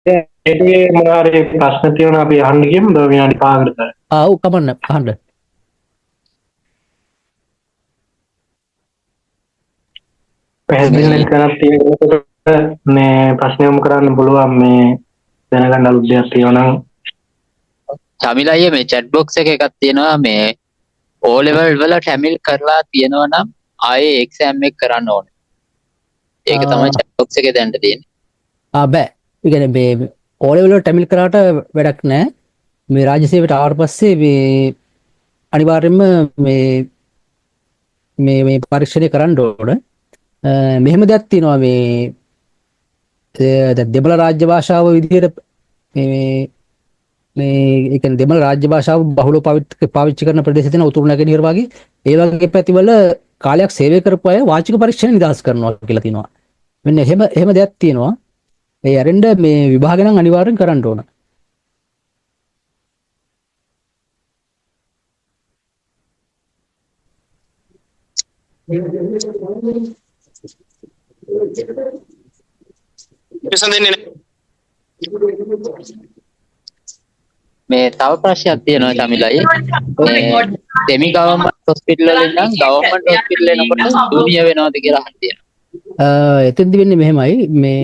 ඒකේ මොනවාරි ප්‍රශ්න තියෙනවා අපි අහන්න ගියමු විනාඩි 5කට විතර. ඔව් කමන්න අහන්න. පැහැදිලි නැති තැනක් තියෙනකොට මේ ප්‍රශ්න යොමු කරන්න පුළුවන් මේ දැනගන්න අලුත් දෙයක් තියෙනවා නම්. චමිල අයියේ මේ chat box එක එකක් තියෙනවා මේ O level වල ටැමිල් කරලා තියෙනවා නම් ආයේ exam එක කරන්න ඕනේ. ඒක තමයි chat box එකේ දැනට තියෙන්නේ. බෑ. ඒ කියන්නේ මේ O level වල ටැමිල් කරාට වැඩක් නැහැ. මේ රාජ්‍ය සේවයට ආවට පස්සේ මේ අනිවාර්යයෙන්ම මේ පරීක්ෂණය කරන්න ඕන. මෙහෙම දෙයක් තියෙනවා මේ දැන් දෙමළ රාජ්‍ය භාෂාව විදිහට මේ ඒ කියන්නේ දෙමළ රාජ්‍ය භාෂාව බහුලව පාවිච්චි කරන ප්‍රදේශ තියෙන උතුරු නැගෙනහිර වගේ ඒ වගේ පැතිවල කාලයක් සේවය කරපු අය වාචික පරීක්ෂණ නිදහස් කරනවා කියලා තියෙනවා. මෙන්න එහෙම දෙයක් තියෙනවා. ඒ අරෙන්ඩ මේ විභාග නම් අනිවාර්යෙන් කරන්න ඕන. මේ තව ප්‍රශ්නයක් තියෙනවා චමිලයි. මේ සෙමි ගවර්න්මන්ට් හොස්පිටල් වලින් නම් ගවර්න්මන්ට් හොස්පිටල් එනකොට ජූනියර් වෙනවද කියලා අහන්න තියෙනවා. එතෙන්දි වෙන්නේ මෙහෙමයි මේ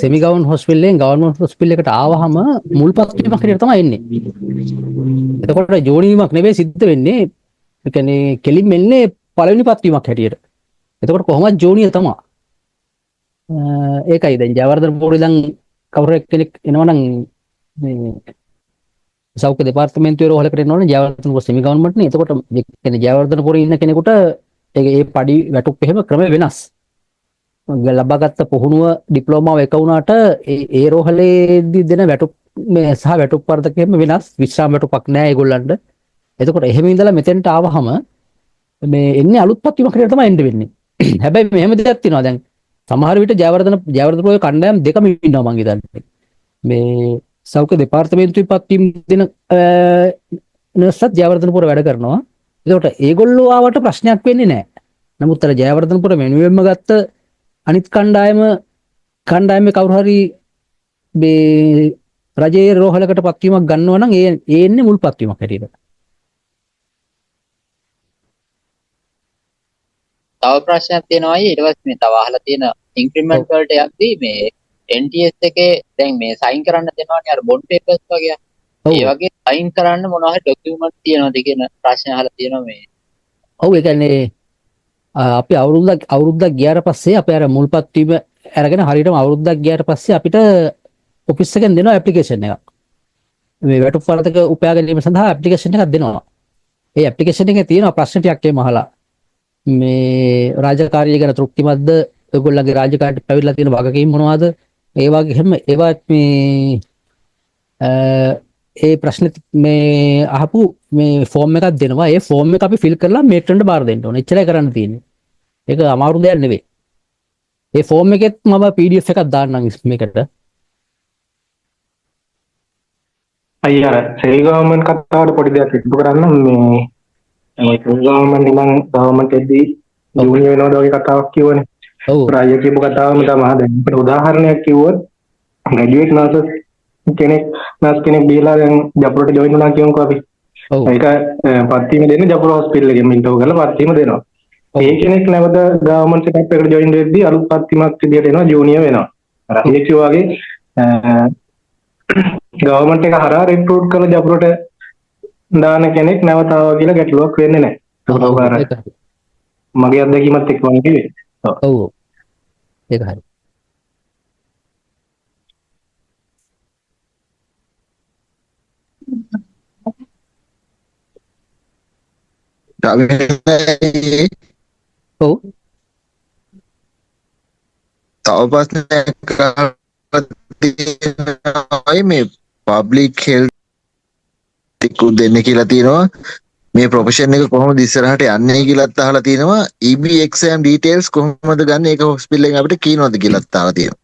සෙමි ගවර්න්මන්ට් හොස්පිටලෙන් ගවර්න්මන්ට් හොස්පිටල් එකට ආවහම මුල් පත්වීමක් හැටියට තමයි එන්නේ. එතකොට ජෝනීමක් නෙවෙයි සිද්ධ වෙන්නේ. ඒ කියන්නේ කෙලින්ම එන්නේ පළවෙනි පත්වීමක් හැටියට. එතකොට කොහොමද ජෝනියර් තමයි. ඒකයි දැන් ජයවර්ධන පොඩි දැන් කවුරු කෙනෙක් එනවනම් මේ සෞඛ්‍ය දෙපාර්තමේන්තුවේ රෝහලකට එනවනේ ජයවර්ධන පොර සෙමි ගවර්න්මන්ට් නේ. එතකොට මේ කියන්නේ ජයවර්ධන පොරේ ඉන්න කෙනෙකුට ඒ පඩි වැටුප් එහෙම ක්‍රම වෙනස්. ලබාගත් පුහුණුව ඩිප්ලෝමාව එක වුණාට ඒ රෝහලේදී දෙන වැටුප් මේ සහ වැටුප් වර්ධක එහෙම වෙනස්. විශ්‍රාම වැටුපක් නැහැ ඒගොල්ලන්ට. එතකොට එහෙම ඉඳලා මෙතෙන්ට ආවහම මේ එන්නේ අලුත් පත්වීමක් හැටියට තමයි එන්න වෙන්නේ. හැබැයි මෙහෙම දෙයක් තියෙනවා දැන් සමහර විට ජයවර්ධන පොරේ කණ්ඩායම් දෙකම ඉන්නවා මං හිතන්නේ. මේ සෞඛ්‍ය දෙපාර්තමේන්තුවේ පත්වීම් දෙන නර්ස්ත් ජයවර්ධන පොර වැඩ කරනවා. ඒකට ඒගොල්ලෝ ආවට ප්‍රශ්නයක් වෙන්නේ නැහැ. නමුත් අර ජයවර්ධන පොර වෙනුවෙන්ම ගත්ත අනිත් කණ්ඩායමේ කවුරු හරි මේ රජයේ රෝහලකට පත්වීමක් ගන්නවා නම් ඒ එන්නේ මුල් පත්වීමක් හැටියට. තව ප්‍රශ්නයක් තියෙනවා ඊට පස්සේ මේ තව අහලා තියෙන ඉන්ක්‍රිමන්ට් වලට යද්දී මේ NTS එකේ දැන් මේ සයින් කරන්න දෙනවනේ අර බොන්ඩ් පේපර්ස් වගේ. ඒ වගේ සයින් කරන්න මොනවා හරි ඩොකියුමන්ට් තියෙනවද කියන ප්‍රශ්න අහලා තියෙනවා මේ. ඔව් ඒ කියන්නේ අපි අවුරුද්දක් ගියාට පස්සේ අපි අර මුල්පත් වීම අරගෙන හරියටම අවුරුද්දක් ගියාට පස්සේ අපිට ඔෆිස් එකෙන් දෙනවා ඇප්ලිකේෂන් එකක්. මේ වැටුප් වර්ධක උපයා ගැනීම සඳහා ඇප්ලිකේෂන් එකක් දෙනවා. ඒ ඇප්ලිකේෂන් එකේ තියෙන ප්‍රශ්න ටිකක් එහෙම අහලා මේ රාජකාරිය ගැන තෘප්තිමත්ද? ඔයගොල්ලන්ගේ රාජකාරියට පැවිදලා තියෙන වගකීම් මොනවද? ඒ වගේ හැම ඒවත් මේ ඒ ප්‍රශ්න මේ අහපු මේ ෆෝම් එකක් දෙනවා. ඒ ෆෝම් එක අපි ෆිල් කරලා මේට්‍රන්ට බාර දෙන්න ඕනේ. එච්චරයි කරන්න තියෙන්නේ. ඒක අමාරු දෙයක් නෙවෙයි. ඒ ෆෝම් එකෙත් මම PDF එකක් දාන්නම් මේකට. අයියා සෙල් ගවර්න්මන්ට් කතාවට පොඩි දෙයක් ඉක්තු කරන්න මේ සෙල් ගවර්න්මන්ට් ඉඳන් ගවර්න්මන්ට් එද්දී ජූනියර් වෙනවද වගේ කතාවක් කියවනේ. ඔව්. රාජ්‍ය කියපු කතාවම තමයි. දැන් අපිට උදාහරණයක් කිව්වොත් ග්‍රැජුවේට් නර්සස් නර්ස් කෙනෙක් දීලා දැන් ජපුරට ජොයින් වුණා කියමුකෝ අපි. ඔව්. ඒක පත්වීම දෙන්නේ ජපුර හොස්පිටල් එකෙන් මින්ටෝ කරලා පත්වීම දෙනවා. ඒ කෙනෙක් නැවත ගවර්න්මන්ට් සෙටප් එකට ජොයින් වෙද්දී අලුත් පත්වීමක් විදියට එනවා ජූනියර් වෙනවා. රාජ්‍ය වගේ ගවර්න්මන්ට් එක හරහා රික්‍රූට් කරලා ජපුරට දාන කෙනෙක් නැවත ආවා කියලා ගැටලුවක් වෙන්නේ නැහැ. ඒක මගේ අත්දැකීමත් එක්ක මම කිව්වේ. ඔව්. ඒක හරි. ඔව්. තව ප්‍රශ්නයක් තියෙනවා මේ පබ්ලික් හෙල්ත් ටිකු දෙන්න කියලා තියෙනවා. මේ ප්‍රොෆෙෂන් එක කොහොමද ඉස්සරහට යන්නේ කියලාත් අහලා තියෙනවා. EB exam details කොහොමද ගන්න ඒක හොස්පිටල් එකෙන් අපිට කියනවද කියලාත් අහලා තියෙනවා.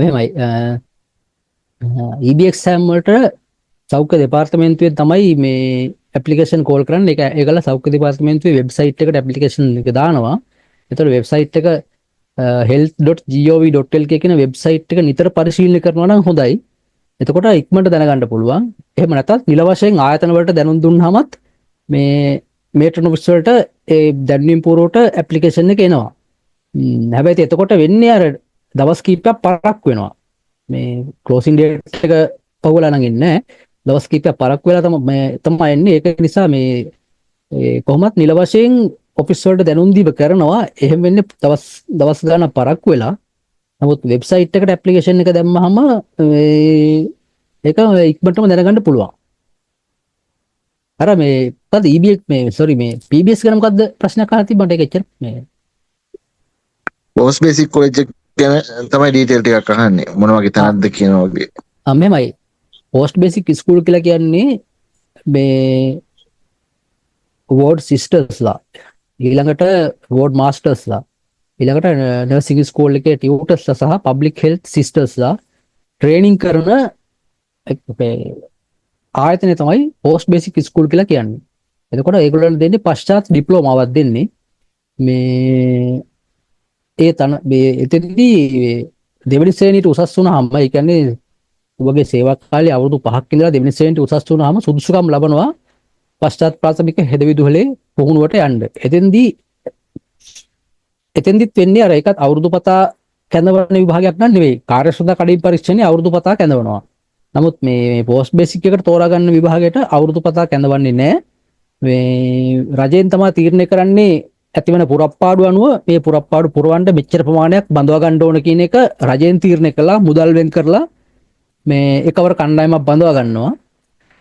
එහෙමයි. EB exam වලට සෞඛ්‍ය දෙපාර්තමේන්තුවේ තමයි මේ ඇප්ලිකේෂන් කෝල් කරන්න. ඒකලා සෞඛ්‍ය දෙපාර්තමේන්තුවේ වෙබ්සයිට් එකට ඇප්ලිකේෂන් එක දානවා. ඒතකොට වෙබ්සයිට් එක health.gov.lk කියන වෙබ්සයිට් එක නිතර පරිශීලනය කරනවා නම් හොඳයි. එතකොට ඉක්මනට දැනගන්න පුළුවන්. එහෙම නැත්නම් නිල වශයෙන් ආයතන වලට දැනුම් දුන්නාමත් මේ මේට්‍රොන ඔෆිස් වලට ඒ දැනුම් පුරවට ඇප්ලිකේෂන් එක එනවා. හැබැයි එතකොට වෙන්නේ අර දවස් කිහිපයක් පරක් වෙනවා. මේ ක්ලෝසින් ඩේට් එක පහුවලා නම් ඉන්නේ නැහැ. දවස් කිහිපයක් පරක් වෙලා තමයි එන්නේ. ඒක නිසා මේ කොහොමත් නිල වශයෙන් ඔෆිස් වලට දැනුම් දීම කරනවා. එහෙම වෙන්නේ දවස් ගානක් පරක් වෙලා. නමුත් වෙබ්සයිට් එකට ඇප්ලිකේෂන් එක දැම්මහම ඒක ඉක්මනටම දැනගන්න පුළුවන්. අර මේ මොකද EBS මේ PBS ගැන මොකද්ද ප්‍රශ්නයක් අහලා තිබ්බට ඒක එච්චර මේ පෝස්ට් බේසික් කොලෙජ් එක ගැන තමයි ඩීටේල් ටිකක් අහන්නේ. මොන වගේ තැනක්ද කියනවා වගේ. මෙහෙමයි. පෝස්ට් බේසික් ස්කූල් කියලා කියන්නේ මේ වෝඩ් සිස්ටර්ස්ලා ඊළඟට වෝඩ් මාස්ටර්ස්ලා ඊළඟට නර්සිං ස්කූල් එකේ ටියුටර්ස්ලා සහ පබ්ලික් හෙල්ත් සිස්ටර්ස්ලා ට්‍රේනින් කරන ආයතනය තමයි පෝස්ට් බේසික් ස්කූල් කියලා කියන්නේ. එතකොට ඒගොල්ලන්ට දෙන්නේ පශ්චාත් ඩිප්ලෝමාවක් දෙන්නේ. මේ එතෙන්දී දෙවෙනි ශ්‍රේණියට උසස් වුණාම ඒ කියන්නේ ඔබගේ සේවා කාලය අවුරුදු 5ක් ඉඳලා දෙවෙනි ශ්‍රේණියට උසස් වුණාම සුදුසුකම් ලබනවා පශ්චාත් ප්‍රාථමික හෙදවිදුහලේ පුහුණුවට යන්න. එතෙන්දිත් වෙන්නේ අර ඒකත් අවුරුදු පතා කැඳවන විභාගයක් නන් නෙවෙයි. කාර්යශුද්ධ කඩින් පරීක්ෂණේ අවුරුදු පතා කැඳවනවා. නමුත් මේ පෝස්ට් බේසික් එකට තෝරා ගන්න විභාගයට අවුරුදු පතා කැඳවන්නේ නැහැ. මේ රජයෙන් තමයි තීරණය කරන්නේ ඇතිවන පුරප්පාඩු අනුව මේ පුරප්පාඩු පුරවන්න මෙච්චර ප්‍රමාණයක් බඳවා ගන්න ඕන කියන එක රජයෙන් තීරණය කළා මුදල් වෙන් කරලා මේ එකවර කණ්ඩායමක් බඳවා ගන්නවා.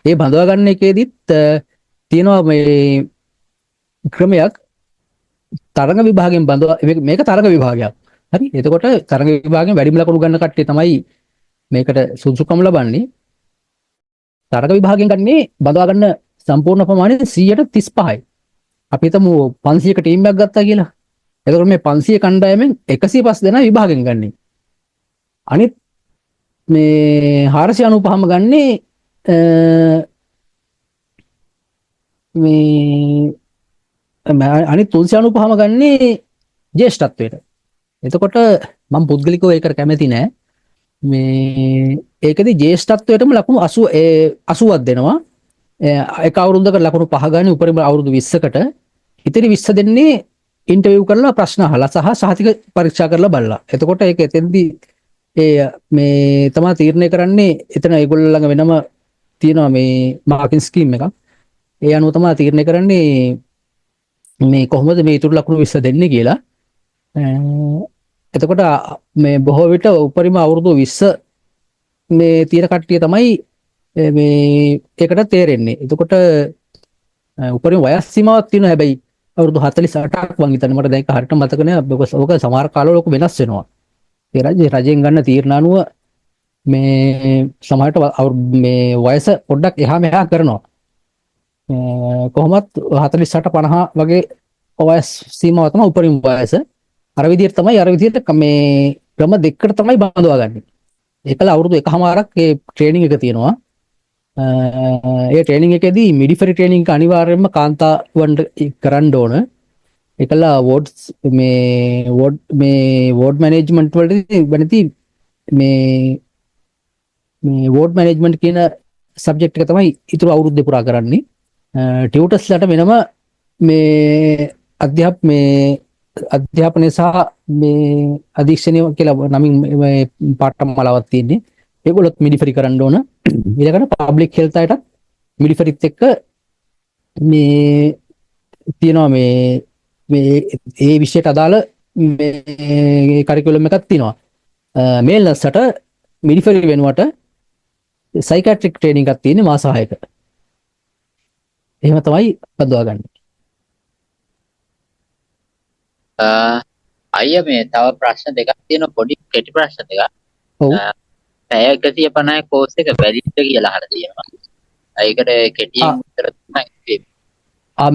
ඒ බඳවා ගන්න එකේදීත් තියෙනවා මේ ක්‍රමයක් තරඟ විභාගයෙන් බඳවා මේක තරඟ විභාගයක්. හරි. එතකොට තරඟ විභාගයෙන් වැඩිම ලකුණු ගන්න කට්ටිය තමයි මේකට සුදුසුකම් ලබන්නේ. තරඟ විභාගයෙන් ගන්නේ බඳවා ගන්න සම්පූර්ණ ප්‍රමාණය 135යි. අපි හිතමු 500ක ටීම් එකක් ගත්තා කියලා. එතකොට මේ 500 කණ්ඩායමෙන් 105 දෙනා විභාගයෙන් ගන්නේ. අනිත් මේ 495ම ගන්නේ මේ අනිත් 395ම ගන්නේ ජේෂ්ඨත්වයට. එතකොට මම පුද්ගලිකව ඒකට කැමති නෑ. මේ ඒකදී ජේෂ්ඨත්වයටම ලකුණු 80ක් දෙනවා. එක අවුරුද්දකට ලකුණු 5 ගන්න උපරිම අවුරුදු 20කට. ඉතින් 20 දෙන්නේ ඉන්ටර්විව් කරලා ප්‍රශ්න අහලා සහ සහතික පරීක්ෂා කරලා බලලා. එතකොට ඒක එතෙන්දී මේ තමයි තීරණය කරන්නේ. එතන ඒගොල්ලෝ ළඟ වෙනම තියෙනවා මේ මාකින් ස්කීම් එකක්. ඒ අනුව තමයි තීරණය කරන්නේ මේ කොහොමද මේ ඉතුරු ලකුණු 20 දෙන්නේ කියලා. එතකොට මේ බොහෝ විට උපරිම අවුරුදු 20 මේ තියෙන කට්ටිය තමයි මේ ඒකට තේරෙන්නේ. එතකොට උපරිම වයස් සීමාවක් තියෙනවා. හැබැයි අවුරුදු 48ක් වගේ හිතන්නේ මට දැන් හරියට මතක නෑ. ඔක සමහර කාලවල ඔක වෙනස් වෙනවා. ඒ රජයෙන් ගන්න තීරණ අනුව මේ සමහරට මේ වයස පොඩ්ඩක් එහා මෙහා කරනවා. කොහොමත් 48 50 වගේ වයස් සීමාව තමයි උපරිම වයස. අර විදිහට තමයි මේ ක්‍රම දෙකකට තමයි බඳවා ගන්න. ඒකල අවුරුදු 1කමාරක් ඒ ට්‍රේනින් එක තියෙනවා. ඒ ට්‍රේනින් එකේදී මිඩිෆරි ට්‍රේනින් එක අනිවාර්යයෙන්ම කාන්තාවන්ට කරන්න ඕන. ඒකල වෝඩ් මැනේජ්මන්ට් වලදී වෙනදී මේ වෝඩ් මැනේජ්මන්ට් කියන සබ්ජෙක්ට් එක තමයි ඊටු අවුරුද්දේ පුරා කරන්නේ. ටියුටර්ස්ලාට වෙනම මේ අධ්‍යාපනය සහ මේ අධීක්ෂණය කියලා නමින් මේ පාඨමාලාවක් තියෙන්නේ. ඒගොල්ලොත් මිඩිෆරි කරන්න ඕන. ඊළඟට පබ්ලික් හෙල්ත් අයටත් මිඩිෆරිත් එක්ක මේ තියෙනවා මේ ඒ විෂයට අදාළ මේ කරිකියුලම් එකක් තියෙනවා. මේල් නර්ස්ට මිඩිෆරි වෙනුවට සයිකියාට්‍රික් ට්‍රේනින් එකක් තියෙන්නේ මාස 6ක. එහෙම තමයි බඳවා ගන්න. අයියා මේ තව ප්‍රශ්න දෙකක් තියෙනවා. පොඩි කෙටි ප්‍රශ්න දෙකක්. ඔව්. පැය 150 කෝස් එක වැලිඩ් කියලා අහලා තියෙනවා. ඒකට කෙටියෙන් උත්තර තමයි.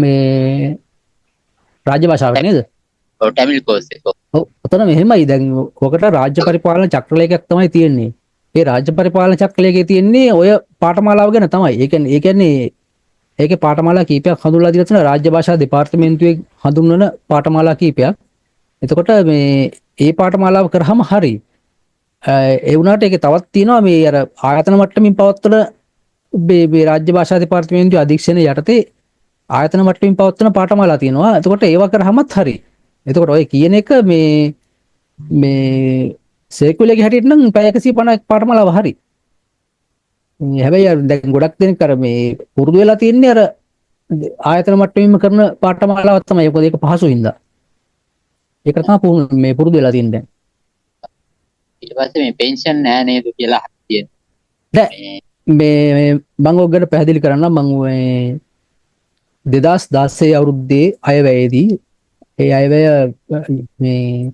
මේ රාජ්‍ය භාෂාවට නේද? ඔව් ටැමිල් කෝස් එක. ඔව්. ඔතන මෙහෙමයි දැන් ඔකට රාජ්‍ය පරිපාලන චක්‍රලේඛයක් තමයි තියෙන්නේ. ඒ රාජ්‍ය පරිපාලන චක්‍රලේඛයේ තියෙන්නේ ඔය පාඨමාලාව ගැන තමයි. ඒ කියන්නේ ඒකේ පාඨමාලා කීපයක් හඳුන්වලා දීලා තියෙනවා. රාජ්‍ය භාෂා දෙපාර්තමේන්තුවේ හඳුන්වන පාඨමාලා කීපයක්. එතකොට මේ ඒ පාඨමාලාව කරාම හරි. ඒ වුණාට ඒකේ තවත් තියෙනවා මේ අර ආයතන මට්ටමින් පවත්වන මේ රාජ්‍ය භාෂා දෙපාර්තමේන්තුවේ අධීක්ෂණය යටතේ ආයතන මට්ටමින් පවත්වන පාඨමාලා තියෙනවා. එතකොට ඒවා කරාමත් හරි. එතකොට ඔය කියන එක මේ සර්කියුලර්ගේ හැටියට නම් පැය 150ක් පාඨමාලාව හරි. හැබැයි දැන් ගොඩක් දෙනෙක් අර මේ පුරුදු වෙලා තින්නේ අර ආයතන මට්ටමින්ම කරන පාඨමාලාවක් තමයි. මොකද ඒක පහසු හින්දා. ඒක තමයි මේ පුරුදු වෙලා තින්නේ දැන්. ඊට පස්සේ මේ පෙන්ෂන් නෑ නේද කියලා තියෙනවා. දැන් මේ මම ඔයගොල්ලන්ට පැහැදිලි කරන්නම්. මම 2016 අවුරුද්දේ අයවැයේදී ඒ අයවැය මේ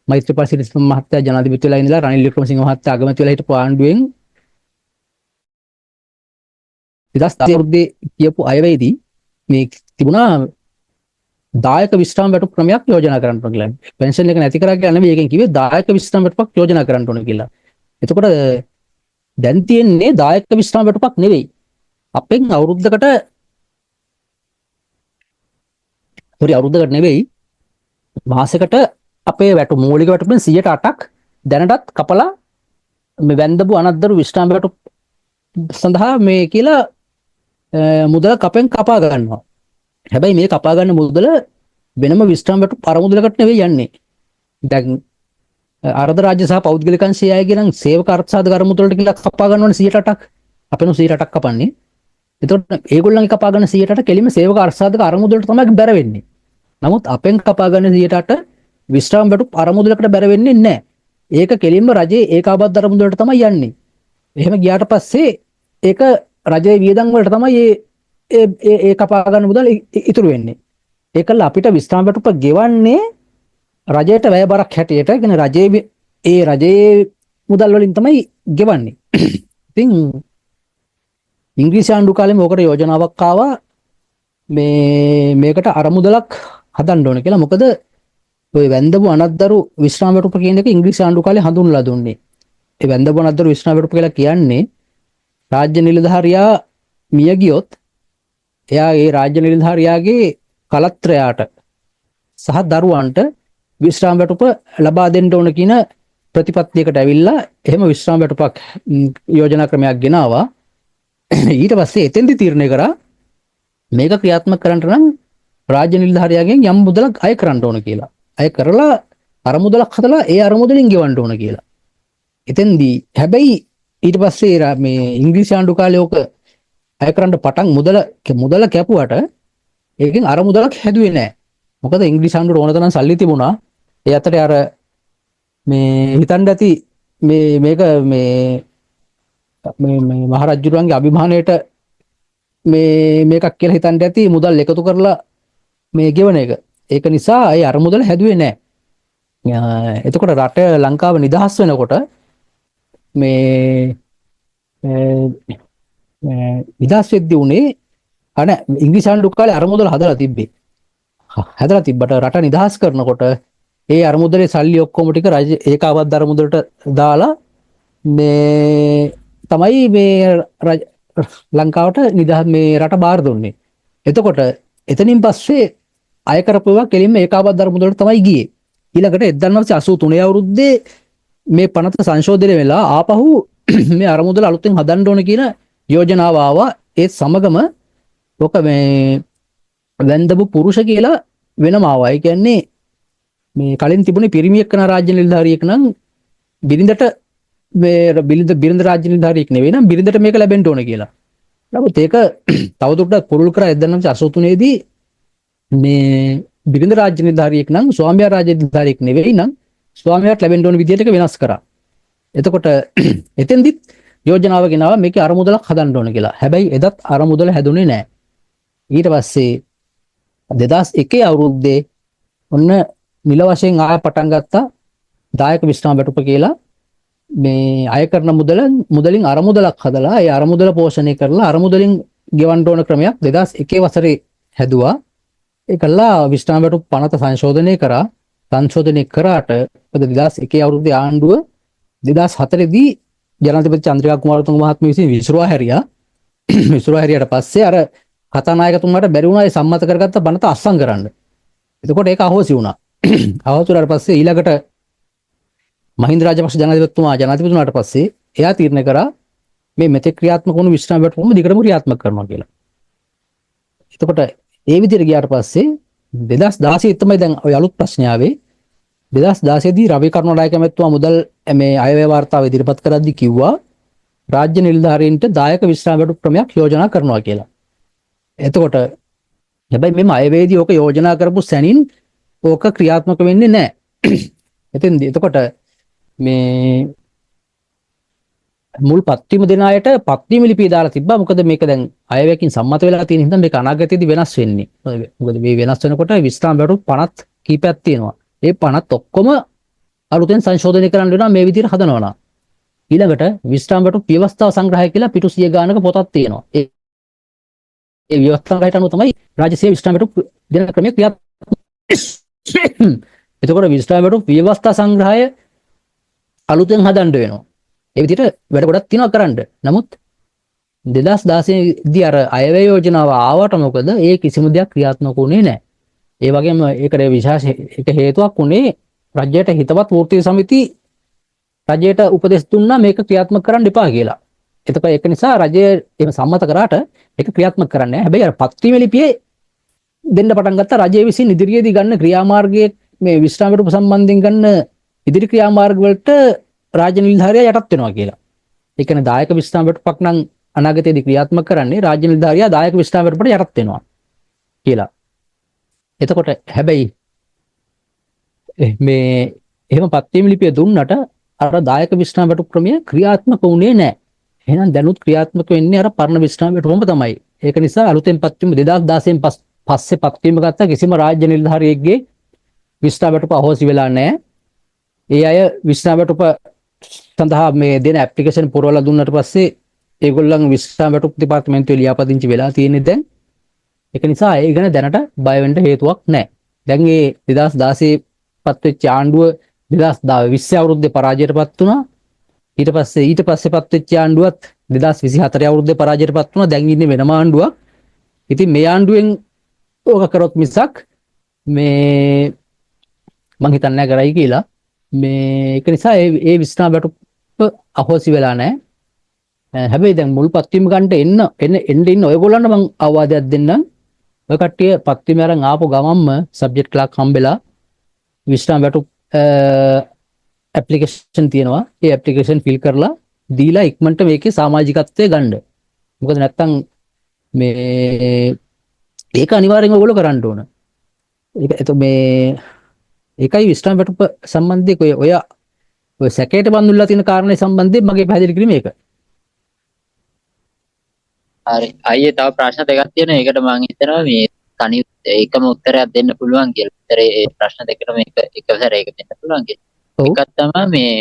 මෛත්‍රීපාල සිරිසේන මහත්තයා ජනාධිපතිතුමලා ඉඳලා රනිල් වික්‍රමසිංහ මහත්තයා අගමැති වෙලා හිටපු ආණ්ඩුවෙන් 2016 අවුරුද්දේ කියපු අයවැයේදී මේ තිබුණා දායක විශ්‍රාම වැටුප් ක්‍රමයක් යෝජනා කරන්න ඕන කියලා. පෙන්ෂන් එක නැති කරා කියලා නෙමෙයි. ඒකෙන් කිව්වේ දායක විශ්‍රාම වැටුපක් යෝජනා කරන්න ඕන කියලා. එතකොට දැන් තියෙන්නේ දායක විශ්‍රාම වැටුපක් නෙවෙයි. අපෙන් අවුරුද්දකට නෙවෙයි මාසෙකට අපේ වැටුප මූලික වැටුපෙන් 108ක් දැනටත් කපලා මේ වැන්දපු අනද්දරු විශ්‍රාම වැටුප් සඳහා මේ කියලා මුදල කපෙන් කපා ගන්නවා. හැබැයි මේ කපා ගන්න මුදල වෙනම විශ්‍රාම වැටුප් අරමුදලකට නෙවෙයි යන්නේ. දැන් ආරද රාජ්‍ය සහ පෞද්ගලික අංශයේ අයගේ නම් සේවක අර්ථසාධක අරමුදලට කියලා කපා ගන්නවනේ 108ක්. අපේනු 108ක් කපන්නේ. එතකොට ඒගොල්ලන්ගේ කපා ගන්න 108ට කෙලිම සේවක අර්ථසාධක අරමුදලට තමයි බැර වෙන්නේ. නමුත් අපෙන් කපා ගන්න 108ට විශ්‍රාම වැටුප් අරමුදලකට බැර වෙන්නේ නැහැ. ඒක කෙලින්ම රජයේ ඒකාබද්ධ අරමුදලට තමයි යන්නේ. එහෙම ගියාට පස්සේ ඒක රජයේ වියදම් වලට තමයි ඒ කපා ගන්න මුදල් ඉතුරු වෙන්නේ. ඒකල අපිට විශ්‍රාම වැටුප ගෙවන්නේ රජයට වැය බරක් හැටියට. කියන්නේ රජයේ මුදල් වලින් තමයි ගෙවන්නේ. ඉතින් ඉංග්‍රීසි ආණ්ඩු කාලෙම ඕකට යෝජනාවක් ආවා මේකට අරමුදලක් හදන්න ඕන කියලා. මොකද ඔය වැන්දපු අනද්දරු විශ්‍රාම වැටුප කියන එක ඉංග්‍රීසි ආණ්ඩු කාලේ හඳුන්වලා දුන්නේ. ඒ වැන්දපු අනද්දරු විශ්‍රාම වැටුප කියලා කියන්නේ රාජ්‍ය නිලධාරියා මිය ගියොත් එයා ඒ රාජ්‍ය නිලධාරියාගේ කලත්‍රයාට සහ දරුවන්ට විශ්‍රාම වැටුප ලබා දෙන්න ඕන කියන ප්‍රතිපත්තියකට ඇවිල්ලා එහෙම විශ්‍රාම වැටුපක් යෝජනා ක්‍රමයක් ගෙනාවා. ඊට පස්සේ එතෙන්දි තීරණය කරා මේක ක්‍රියාත්මක කරන්න නම් රාජ්‍ය නිලධාරියාගෙන් යම් මුදලක් අය කරන්න ඕන කියලා. අය කරලා අරමුදලක් හදලා ඒ අරමුදලින් ගෙවන්න ඕන කියලා. එතෙන්දී හැබැයි ඊට පස්සේ මේ ඉංග්‍රීසි ආණ්ඩු කාලේ ඕක අය කරන්න පටන් මුදල කැපුවට ඒකෙන් අරමුදලක් හැදුවේ නැහැ. මොකද ඉංග්‍රීසි ආණ්ඩුවට ඕන තරම් සල්ලි තිබුණා. ඒ අතරේ අර මේ හිතන්න ඇති මේක මේ මහරජුරුවන්ගේ අභිමානයට මේකක් කියලා හිතන්න ඇති මුදල් එකතු කරලා මේ ගෙවන එක. ඒක නිසා ඒ අරමුදල හැදුවේ නැහැ. එතකොට රට ලංකාව නිදහස් වෙනකොට මේ නිදහස් වෙද්දී උනේ ඉංග්‍රීසි ආණ්ඩු කාලේ අරමුදල හදලා තිබ්බේ. හදලා තිබ්බට රට නිදහස් කරනකොට ඒ අරමුදලේ සල්ලි ඔක්කොම ටික රජ ඒකාබද්ධ අරමුදලට දාලා මේ තමයි මේ ලංකාවට නිදහස් මේ රට බාර දුන්නේ. එතකොට එතනින් පස්සේ අය කරපුවා කෙලින්ම ඒකාබද්ධ අරමුදලට තමයි ගියේ. ඊළඟට 1983 අවුරුද්දේ මේ පනත සංශෝධනය වෙලා ආපහු මේ අරමුදල අලුතෙන් හදන්න ඕන කියන යෝජනාව ආවා. ඒ සමගම ඔක මේ වැන්දපු පුරුෂ කියලා වෙනම ආවා. ඒ කියන්නේ මේ කලින් තිබුණේ පිරිමියෙක් කරන රාජ්‍ය නිලධාරියෙක් නම් බිරිඳට මේ බිරිඳ රාජ්‍ය නිලධාරියෙක් නෙවෙයි නම් බිරිඳට මේක ලැබෙන්න ඕන කියලා. නමුත් ඒක තවදුරටත් පුරුල් කරා 1983 දී මේ බිරිඳ රාජ්‍ය නිලධාරියෙක් නම් ස්වාමියා රාජ්‍ය නිලධාරියෙක් නෙවෙයි නම් ස්වාමියාට ලැබෙන්න ඕන විදියට ඒක වෙනස් කරා. එතකොට එතෙන්දිත් යෝජනාව ගෙනාවා මේකේ අරමුදලක් හදන්න ඕන කියලා. හැබැයි එදත් අරමුදල හැදුනේ නැහැ. ඊට පස්සේ 2001 අවුරුද්දේ ඔන්න මිල වශයෙන් ආය පටන් ගත්තා දායක විශ්‍රාම වැටුප කියලා. මේ අය කරන මුදලින් අරමුදලක් හදලා ඒ අරමුදල පෝෂණය කරලා අරමුදලින් ගෙවන්න ඕන ක්‍රමයක් 2001 වසරේ හැදුවා. ඒකලා විශ්‍රාම වැටුප් පනත සංශෝධනය කරා. සංශෝධනය කරාට 2001 අවුරුද්දේ ආණ්ඩුව 2004 දී ජනාධිපති චන්ද්‍රිකා කුමාරතුංග මහත්මිය විසින් විසිරුවා හැරියා. විසිරුවා හැරියට පස්සේ අර කතානායකතුමාට බැරි වුණා ඒ සම්මත කරගත්ත පනත අත්සන් කරන්න. එතකොට ඒක අහෝසි වුණා. අහෝසි වුණාට පස්සේ ඊළඟට මහින්ද රාජපක්ෂ ජනාධිපතිතුමා ජනාධිපතිතුමාට පස්සේ එයා තීරණය කරා මේ මෙතෙක් ක්‍රියාත්මක වුණු විශ්‍රාම වැටුපම දිගටම ක්‍රියාත්මක කරනවා කියලා. එතකොට ඒ විදිහට ගියාට පස්සේ 2016 තමයි දැන් ඔය අලුත් ප්‍රශ්නය ආවේ. 2016 දී රවි කරුණානායක මැතිතුමා මුදල් මේ අයවැය වාර්තාව ඉදිරිපත් කරද්දී කිව්වා රාජ්‍ය නිලධාරීන්ට දායක විශ්‍රාම වැටුප් ක්‍රමයක් යෝජනා කරනවා කියලා. එතකොට හැබැයි මෙම අයවැයේදී ඕක යෝජනා කරපු සැනින් ඕක ක්‍රියාත්මක වෙන්නේ නැහැ. එතකොට මේ මුල් පත්වීම දෙන අයට පත්වීම ලිපිය දාලා තිබ්බා. මොකද මේක දැන් අයවැයකින් සම්මත වෙලා තියෙන හින්දා මේක අනාගතයේදී වෙනස් වෙන්නේ. මොකද මේ වෙනස් වෙනකොට විශ්‍රාම වැටුප් 50 කීපයක් තියෙනවා. ඒ 50 ඔක්කොම අලුතෙන් සංශෝධනය කරන්න වෙනවා මේ විදිහට හදනවා. ඊළඟට විශ්‍රාම වැටුප් ව්‍යවස්ථාව සංග්‍රහය කියලා පිටු 100 ගානක පොතක් තියෙනවා. ඒ ව්‍යවස්ථාවට අනුව තමයි රාජ්‍ය සේව විශ්‍රාම වැටුප් දෙන ක්‍රමය ක්‍රියාත්මක. එතකොට විශ්‍රාම වැටුප් ව්‍යවස්ථා සංග්‍රහය අලුතෙන් හදන්න වෙනවා. ඒ විදිහට වැඩ ගොඩක් තියෙනවා කරන්න. නමුත් 2016 දී අර අයවැය යෝජනාව ආවට මොකද ඒ කිසිම දෙයක් ක්‍රියාත්මක වුණේ නැහැ. ඒ වගේම ඒකට විශේෂ එක හේතුවක් උනේ රජයට හිතවත් වෘත්තීය සමිති රජයට උපදෙස් දුන්නා මේක ක්‍රියාත්මක කරන්න එපා කියලා. එතකොට ඒක නිසා රජය එහෙම සම්මත කරාට ඒක ක්‍රියාත්මක කරන්නේ නැහැ. හැබැයි අර පත්වීම ලිපියේ දෙන්න පටන් ගත්ත රජය විසින් ඉදිරියේදී ගන්න ක්‍රියාමාර්ගයේ මේ විශ්‍රාම වැටුප සම්බන්ධයෙන් ගන්න ඉදිරි ක්‍රියාමාර්ග වලට රාජ්‍ය නිලධාරියා යටත් වෙනවා කියලා. ඒ කියන්නේ දායක විශ්‍රාම වැටුපක් නම් අනාගතයේදී ක්‍රියාත්මක කරන්නේ රාජ්‍ය නිලධාරියා දායක විශ්‍රාම වැටුපට යටත් වෙනවා කියලා. එතකොට හැබැයි මේ එහෙම පත්වීම ලිපිය දුන්නට අර දායක විශ්‍රාම වැටුප් ක්‍රමය ක්‍රියාත්මක වුණේ නැහැ. එහෙනම් දැනුත් ක්‍රියාත්මක වෙන්නේ අර පරණ විශ්‍රාම වැටුපම තමයි. ඒක නිසා අලුතෙන් පත්වීම 2016න් පස්සේ පත්වීම ගත්ත කිසිම රාජ්‍ය නිලධාරියෙක්ගේ විශ්‍රාම වැටුප අහෝසි වෙලා නැහැ. ඒ අය විශ්‍රාම වැටුප සඳහා මේ දෙන ඇප්ලිකේෂන් පුරවලා දුන්නට පස්සේ ඒගොල්ලන් විශ්‍රාම වැටුප් දෙපාර්තමේන්තුවේ ලියාපදිංචි වෙලා තියෙන්නේ දැන්. ඒක නිසා ඒ ගැන දැනට බය වෙන්න හේතුවක් නැහැ. දැන් මේ 2016 පත් වෙච්ච ආණ්ඩුව 2020 අවුරුද්දේ පරාජයටපත් වුණා. ඊට පස්සේ පත් වෙච්ච ආණ්ඩුවත් 2024 අවුරුද්දේ පරාජයටපත් වුණා. දැන් ඉන්නේ වෙනම ආණ්ඩුවක්. ඉතින් මේ ආණ්ඩුවෙන් ඕක කරොත් මිසක් මේ මං හිතන්නේ නැහැ කරයි කියලා. මේ ඒක නිසා ඒ විශ්‍රාම වැටුප් අහෝසි වෙලා නැහැ. හැබැයි දැන් මුල් පත්වීම ගන්න එන්න ඔයගොල්ලන්ට මං අවවාදයක් දෙන්නම්. ඔය කට්ටිය පත්වීම අරන් ආපු ගමන්ම සබ්ජෙක්ට් ක්ලාක් හම්බෙලා විශ්‍රාම වැටුප් ඇප්ලිකේෂන් තියෙනවා. ඒ ඇප්ලිකේෂන් ෆිල් කරලා දීලා ඉක්මනට මේකේ සමාජිකත්වය ගන්න. මොකද නැත්තම් මේ ඒක අනිවාර්යෙන්ම ඔයගොල්ලෝ කරන්න ඕන. ඒක මේ ඒකයි විශ්‍රාම වැටුප සම්බන්ධයෙන් ඔය සැකයට බඳුන්ලා තියෙන කාරණේ සම්බන්ධයෙන් මගේ පැහැදිලි කිරීම ඒක. හරි. අයියේ තව ප්‍රශ්න දෙකක් තියෙනවා. ඒකට මම හිතනවා මේ තනි එකම උත්තරයක් දෙන්න පුළුවන් කියලා. උත්තරේ ඒ ප්‍රශ්න දෙකටම එකසැරේක දෙන්න පුළුවන් කියලා. එකක් තමයි මේ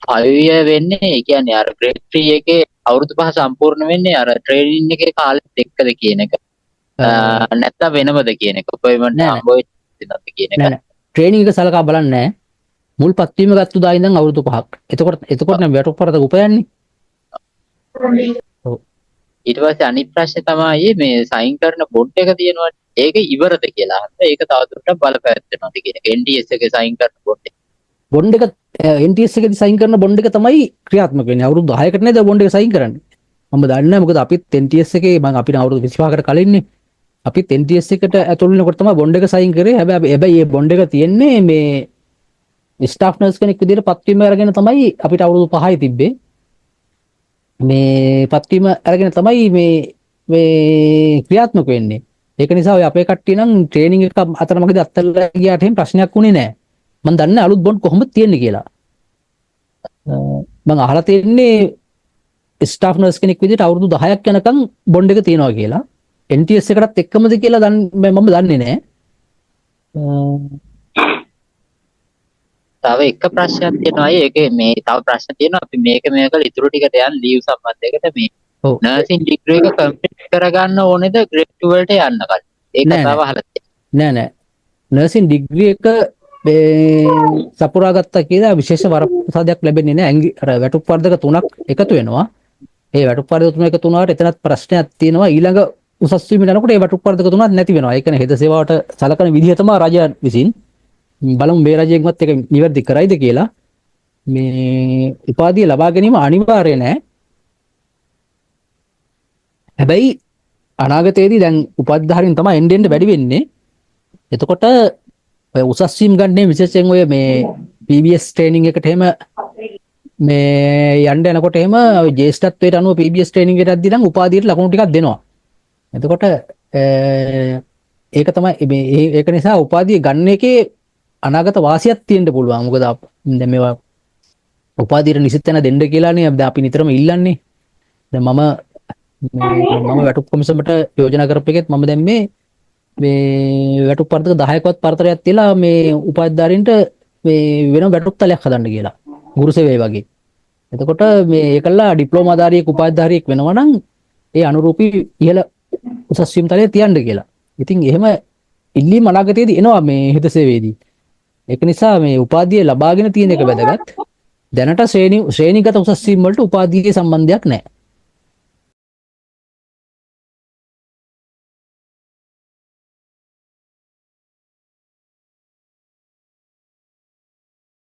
5 year වෙන්නේ. ඒ කියන්නේ අර ග්‍රේඩ් 3 එකේ අවුරුදු 5 සම්පූර්ණ වෙන්නේ අර ට්‍රේනින් එකේ කාලෙත් එක්කද කියන එක. නැත්තම් වෙනමද කියන එක. අපොයින්ට්මන්ට් හම්බෙන්නේ නැත්ද කියන එක. නෑ ට්‍රේනින් එක සලකා බලන්නේ නැහැ. මුල් පත්වීම ගත්ත දා ඉඳන් අවුරුදු 5ක්. එතකොට නම් වැටුප් පරත උපයන්නේ. ඊට පස්සේ අනිත් ප්‍රශ්නේ තමයි මේ සයින් කරන බොන්ඩ් එක තියෙනවා. ඒක ඉවරද කියලා අහන්න. ඒක තවදුරටත් බලපෑවෙන්නවද කියන එක. NTS එකේ සයින් කරන බොන්ඩ් එක. බොන්ඩ් එක NTS එකේදී සයින් කරන බොන්ඩ් එක තමයි ක්‍රියාත්මක වෙන්නේ. අවුරුදු 10කට නේද බොන්ඩ් එක සයින් කරන්නේ. මම දන්නේ නැහැ මොකද අපිත් NTS එකේ මම අපිට අවුරුදු 25කට කලින්නේ. අපිත් NTS එකට ඇතුළු වෙනකොට තමයි බොන්ඩ් එක සයින් කරේ. හැබැයි මේ බොන්ඩ් එක තියෙන්නේ මේ ස්ටාෆ් නර්ස් කෙනෙක් විදිහට පත්වීම අරගෙන තමයි අපිට අවුරුදු 5යි තිබ්බේ. මේ පත්වීම අරගෙන තමයි මේ ක්‍රියාත්මක වෙන්නේ. ඒක නිසා ඔය අපේ කට්ටිය නම් ට්‍රේනින් එක අතරමඟදී අත්හැරලා ගියාට එහෙම ප්‍රශ්නයක් වුණේ නැහැ. මම දන්නේ අලුත් බොන්ඩ් කොහොමද තියෙන්නේ කියලා. මම අහලා තියෙන්නේ ස්ටාෆ් නර්ස් කෙනෙක් විදිහට අවුරුදු 10ක් යනකම් බොන්ඩ් එක තියෙනවා කියලා. NTS එකටත් එක්කමද කියලා මම දන්නේ නැහැ. තව එක ප්‍රශ්නයක් තියෙනවා. ඒකේ මේ තව ප්‍රශ්න තියෙනවා. අපි මේක කළ ඉතුරු ටිකට යන්න ලීව් සම්බන්ධයකට මේ නර්සින් ඩිග්‍රී එක කම්ප්ලීට් කරගන්න ඕනේද ග්‍රේඩ් 2 වලට යන්න කලින්? ඒක තව අහලා තියෙනවා. නෑ නර්සින් ඩිග්‍රී එක සපුරා ගත්තා කියලා විශේෂ වරප්‍රසාදයක් ලැබෙන්නේ නෑ. අර වැටුප් වර්ධක 3ක් එකතු වෙනවා. ඒ වැටුප් වර්ධක 3 එකතු වුණාට එතනත් ප්‍රශ්නයක් තියෙනවා. ඊළඟ උසස් වීමට යනකොට ඒ වැටුප් වර්ධක 3ක් නැති වෙනවා. ඒ කියන්නේ හෙද සේවාවට සලකන විදිහ තමයි රජය විසින් බලමු මේ රජයෙක්වත් එක නිවැරදි කරයිද කියලා. මේ උපාධිය ලබා ගැනීම අනිවාර්ය නෑ. හැබැයි අනාගතයේදී දැන් උපාධිධාරීන් තමයි එන්න එන්න වැඩි වෙන්නේ. එතකොට ඔය උසස් වීම ගන්නේ විශේෂයෙන් ඔය මේ PBS ට්‍රේනින් එකට එහෙම මේ යන්න යනකොට එහෙම ජේෂ්ඨත්වයට අනුව PBS ට්‍රේනින් එකට යද්දී නම් උපාධියට ලකුණු ටිකක් දෙනවා. එතකොට ඒක තමයි මේ ඒක නිසා උපාධිය ගන්න එකේ අනාගත වාසියක් තියෙන්න පුළුවන්. මොකද දැන් මේවා උපාධියට නිසිත තැන දෙන්න කියලානේ අපි නිතරම ඉල්ලන්නේ. දැන් මම වැටුප් කොමිසමට යෝජනා කරපු එකෙත් මම දැන් මේ වැටුප් පරතක 10කවත් පරතරයක් තියලා මේ උපාධිධාරීන්ට මේ වෙන වැටුප් තලයක් හදන්න කියලා. ගුරු සේවය වගේ. එතකොට මේ ඒකලා ඩිප්ලෝමා ධාරියෙක් උපාධිධාරියෙක් වෙනවා නම් ඒ අනුරූපී ඉහළ උසස් වීම තලයේ තියන්න කියලා. ඉතින් එහෙම ඉල්ලීම අනාගතයේදී එනවා මේ හිත සේවයේදී. ඒක නිසා මේ උපාධිය ලබාගෙන තියෙන එක වැදගත්. දැනට ශ්‍රේණිගත උසස් වීම වලට උපාධියේ සම්බන්ධයක් නැහැ.